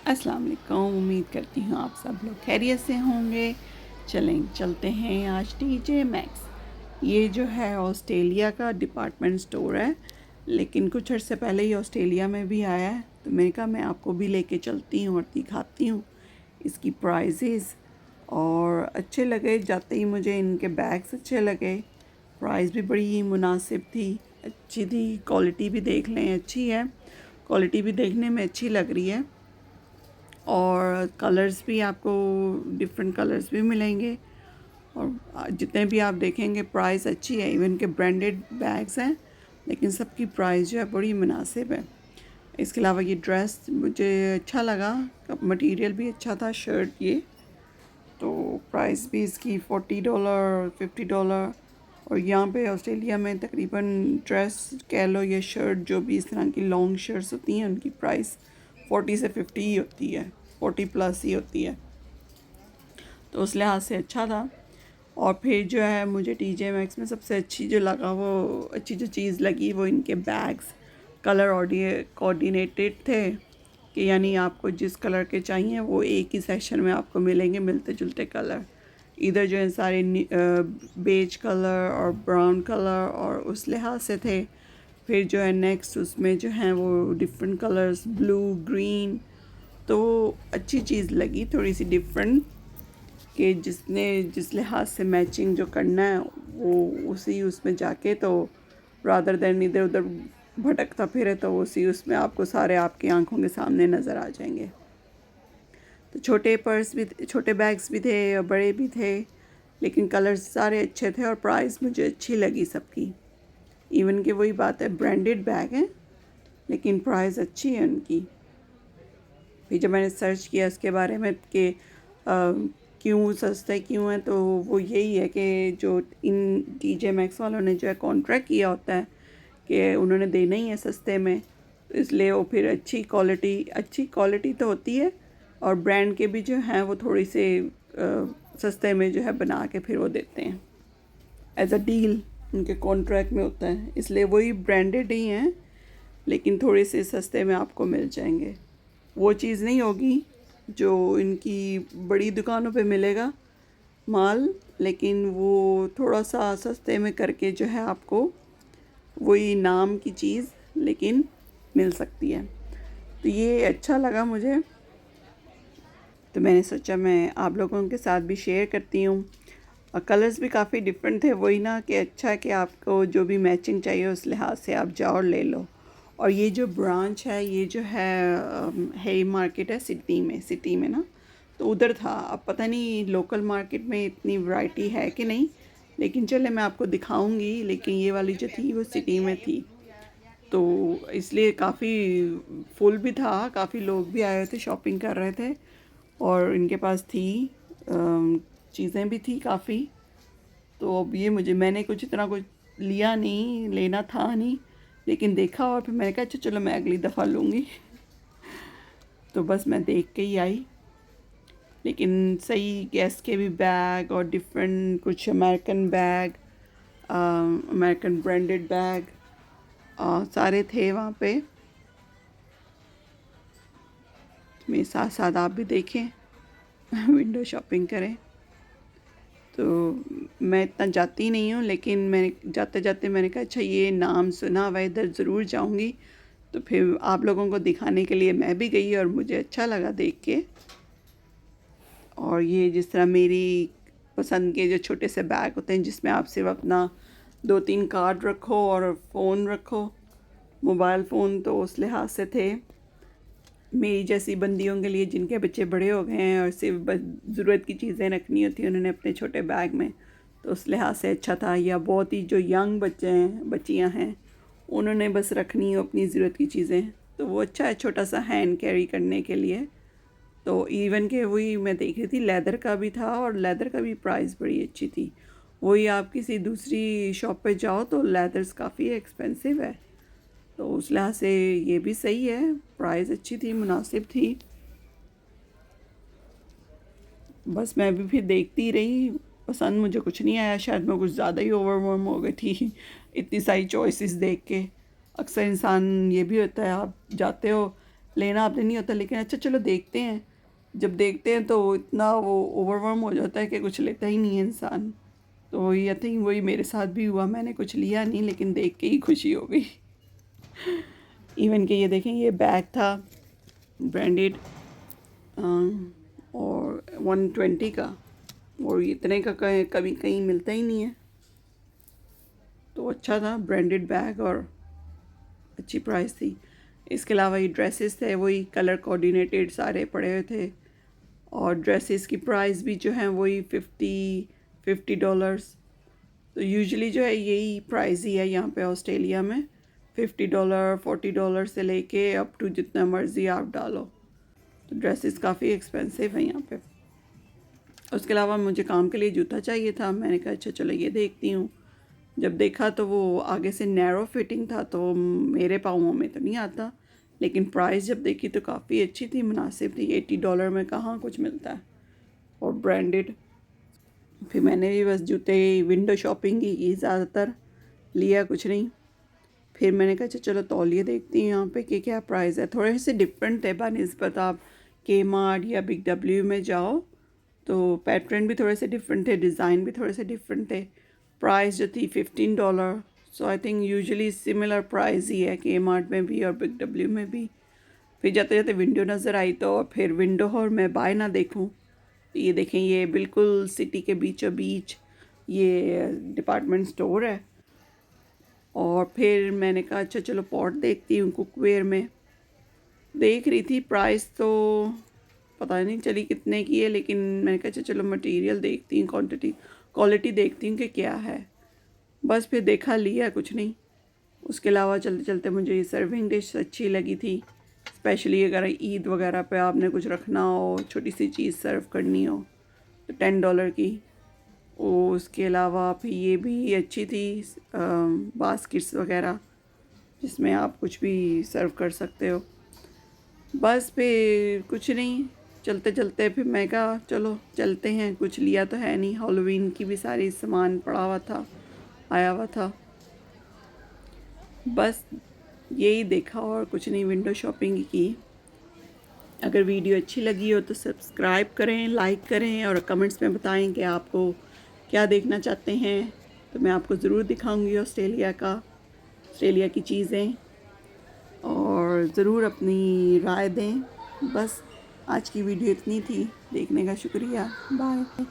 अस्सलाम वालेकुम। उम्मीद करती हूँ आप सब लोग खैरियत से होंगे। चलते हैं आज टीजे मैक्स। ये जो है ऑस्ट्रेलिया का डिपार्टमेंट स्टोर है, लेकिन कुछ अर्से पहले ही ऑस्ट्रेलिया में भी आया है, तो मैंने कहा मैं आपको भी लेके चलती हूँ और दिखाती हूँ इसकी प्राइजेज़। और अच्छे लगे, जाते ही मुझे इनके बैग्स अच्छे लगे। प्राइस भी बड़ी मुनासिब थी, अच्छी थी। क्वालिटी भी देख लें, अच्छी है। क्वालिटी भी देखने में अच्छी लग रही है और कलर्स भी आपको डिफरेंट कलर्स भी मिलेंगे। और जितने भी आप देखेंगे प्राइस अच्छी है। इवन के ब्रांडेड बैग्स हैं, लेकिन सबकी प्राइस जो है बड़ी मुनासिब है। इसके अलावा ये ड्रेस मुझे अच्छा लगा, मटेरियल भी अच्छा था। शर्ट ये तो प्राइस भी इसकी $40 $50। और यहाँ पे ऑस्ट्रेलिया में तकरीबन ड्रेस कह लो या शर्ट जो भी इस तरह की लॉन्ग शर्ट्स होती हैं उनकी प्राइस 40 से 50 ही होती है, 40 प्लस ही होती है। तो उस लिहाज से अच्छा था। और फिर जो है मुझे टीजे मैक्स में सबसे अच्छी जो लगा, वो अच्छी जो चीज़ लगी वो इनके बैग्स कलर कोऑर्डिनेटेड थे, कि यानी आपको जिस कलर के चाहिए वो एक ही सेक्शन में आपको मिलेंगे, मिलते जुलते कलर। इधर जो है सारे बेज कलर और ब्राउन कलर और उस लिहाज से थे। फिर जो है नेक्स्ट उसमें जो है वो डिफरेंट कलर्स, ब्लू, ग्रीन। तो अच्छी चीज़ लगी, थोड़ी सी डिफरेंट, कि जिसने जिस लिहाज से मैचिंग जो करना है वो उसी उसमें जाके, तो रादर देन इधर उधर भटकता फिरे, तो उसी उसमें आपको सारे आपकी आंखों के सामने नज़र आ जाएंगे। तो छोटे पर्स भी, छोटे बैग्स भी थे और बड़े भी थे, लेकिन कलर्स सारे अच्छे थे और प्राइस मुझे अच्छी लगी सबकी। इवन कि वही बात है, ब्रांडेड बैग हैं लेकिन प्राइस अच्छी है उनकी। फिर जब मैंने सर्च किया इसके बारे में कि क्यों सस्ते क्यों हैं, तो वो यही है कि जो इन टीजे मैक्स वालों ने जो है कॉन्ट्रैक्ट किया होता है कि उन्होंने देना ही है सस्ते में, तो इसलिए वो फिर अच्छी क्वालिटी तो होती है और ब्रांड के भी जो हैं वो थोड़ी से सस्ते में जो है बना के फिर वो देते हैं एज अ डील, उनके कॉन्ट्रैक्ट में होता है। इसलिए वही ब्रांडेड ही हैं लेकिन थोड़े से सस्ते में आपको मिल जाएंगे। वो चीज़ नहीं होगी जो इनकी बड़ी दुकानों पे मिलेगा माल, लेकिन वो थोड़ा सा सस्ते में करके जो है आपको वही नाम की चीज़ लेकिन मिल सकती है। तो ये अच्छा लगा मुझे, तो मैंने सोचा मैं आप लोगों के साथ भी शेयर करती हूँ। और कलर्स भी काफ़ी डिफरेंट थे, वही ना कि अच्छा है कि आपको जो भी मैचिंग चाहिए उस लिहाज से आप जाओ और ले लो। और ये जो ब्रांच है ये जो है मार्केट है सिटी में ना, तो उधर था। अब पता नहीं लोकल मार्केट में इतनी वैरायटी है कि नहीं, लेकिन चले मैं आपको दिखाऊंगी। लेकिन ये वाली जो थी वो सिटी में थी, तो इसलिए काफ़ी फुल भी था, काफ़ी लोग भी आए हुए थे, शॉपिंग कर रहे थे और इनके पास थी चीज़ें भी थी काफ़ी। तो अब ये मैंने कुछ इतना कुछ लिया नहीं, लेना था नहीं, लेकिन देखा और फिर मैंने कहा अच्छा चलो मैं अगली दफ़ा लूँगी। तो बस मैं देख के ही आई। लेकिन सही गैस के भी बैग और डिफरेंट कुछ American bag, American branded bag सारे थे वहाँ पे। मेरे साथ साथ आप भी देखें, विंडो शॉपिंग करें। तो मैं इतना जाती नहीं हूँ, लेकिन मैंने जाते जाते मैंने कहा अच्छा ये नाम सुना हुआ, इधर ज़रूर जाऊँगी। तो फिर आप लोगों को दिखाने के लिए मैं भी गई और मुझे अच्छा लगा देख के। और ये जिस तरह मेरी पसंद के जो छोटे से बैग होते हैं जिसमें आप सिर्फ अपना 2-3 कार्ड रखो और फ़ोन रखो, मोबाइल फ़ोन, तो उस लिहाज से थे। मेरी जैसी बंदियों के लिए जिनके बच्चे बड़े हो गए हैं और सिर्फ बस ज़रूरत की चीज़ें रखनी होती हैं उन्होंने अपने छोटे बैग में, तो उस लिहाज से अच्छा था। या बहुत ही जो यंग बच्चे हैं, बच्चियां हैं, उन्होंने बस रखनी हो अपनी ज़रूरत की चीज़ें, तो वो अच्छा है छोटा सा हैंड कैरी करने के लिए। तो इवन के वही मैं देख रही थी, लेदर का भी था और लेदर का भी प्राइस बड़ी अच्छी थी। वही आप किसी दूसरी शॉप पे जाओ तो लेदर्स काफ़ी एक्सपेंसिव है, तो उस लिहाज से ये भी सही है, प्राइस अच्छी थी, मुनासिब थी। बस मैं भी फिर देखती रही, पसंद मुझे कुछ नहीं आया, शायद मैं कुछ ज़्यादा ही ओवरवेल्म हो गई थी इतनी सारी चॉइसेस देख के। अक्सर इंसान ये भी होता है, आप जाते हो लेना आपने नहीं होता, लेकिन अच्छा चलो देखते हैं। जब देखते हैं तो इतना वो ओवरवhelm हो जाता है कि कुछ लेता ही नहीं है इंसान। तो वही आई थिंक वही मेरे साथ भी हुआ, मैंने कुछ लिया नहीं लेकिन देख के ही खुशी हो गई। इवन कि ये देखें, ये बैग था ब्रांडेड और 120 का, और इतने का कभी कहीं मिलता ही नहीं है। तो अच्छा था, ब्रांडेड बैग और अच्छी प्राइस थी। इसके अलावा ये ड्रेसेस थे, वही कलर कोऑर्डिनेटेड सारे पड़े हुए थे, और ड्रेसेस की प्राइस भी जो है वही $50। तो यूजुअली जो है यही प्राइस ही है यहाँ पे ऑस्ट्रेलिया में, $50 $40 से लेके अप टू जितना मर्ज़ी आप डालो। तो ड्रेसेस काफ़ी एक्सपेंसिव है यहाँ पे। उसके अलावा मुझे काम के लिए जूता चाहिए था, मैंने कहा अच्छा चलो ये देखती हूँ। जब देखा तो वो आगे से नैरो फिटिंग था, तो मेरे पाँवों में तो नहीं आता, लेकिन प्राइस जब देखी तो काफ़ी अच्छी थी, मुनासिब थी। $80 में कहाँ कुछ मिलता है, और ब्रांडेड। फिर मैंने भी बस जूते विंडो शॉपिंग ही की ज़्यादातर, लिया कुछ नहीं। फिर मैंने कहा अच्छा चलो तौलिए देखती हूँ यहाँ पे कि क्या प्राइस है। थोड़े से डिफरेंट थे बनिस्बत आप के मार्ट या बिग डब्ल्यू में जाओ, तो पैटर्न भी थोड़े से डिफरेंट थे, डिज़ाइन भी थोड़े से डिफरेंट थे। प्राइस जो थी $15। So I think usually similar price ही है के मार्ट में भी और बिग डब्ल्यू में भी। फिर जाते जाते विंडो नज़र आई, तो फिर विंडो और मैं बाय ना देखूँ। ये देखें, ये बिल्कुल सिटी के बीचों बीच ये डिपार्टमेंट स्टोर है। और फिर मैंने कहा अच्छा चलो पॉट देखती हूँ कुकवेयर में। देख रही थी प्राइस तो पता नहीं चली कितने की है, लेकिन मैंने कहा अच्छा चलो मटेरियल देखती हूँ, क्वालिटी देखती हूँ कि क्या है। बस फिर देखा, लिया कुछ नहीं। उसके अलावा चलते चलते मुझे ये सर्विंग डिश अच्छी लगी थी, स्पेशली अगर ईद वगैरह पे आपने कुछ रखना हो, छोटी सी चीज़ सर्व करनी हो, तो $10 की। और उसके अलावा फिर ये भी अच्छी थी, बास्केट्स वगैरह जिसमें आप कुछ भी सर्व कर सकते हो। बस फिर कुछ नहीं, चलते चलते फिर मैं कहा चलो चलते हैं। कुछ लिया तो है नहीं, हैलोवीन की भी सारी सामान पड़ा हुआ था, आया हुआ था। बस यही देखा और कुछ नहीं, विंडो शॉपिंग की। अगर वीडियो अच्छी लगी हो तो सब्सक्राइब करें, लाइक करें, और कमेंट्स में बताएं कि आपको क्या देखना चाहते हैं। तो मैं आपको ज़रूर दिखाऊंगी ऑस्ट्रेलिया की चीज़ें, और ज़रूर अपनी राय दें। बस आज की वीडियो इतनी थी, देखने का शुक्रिया, बाय।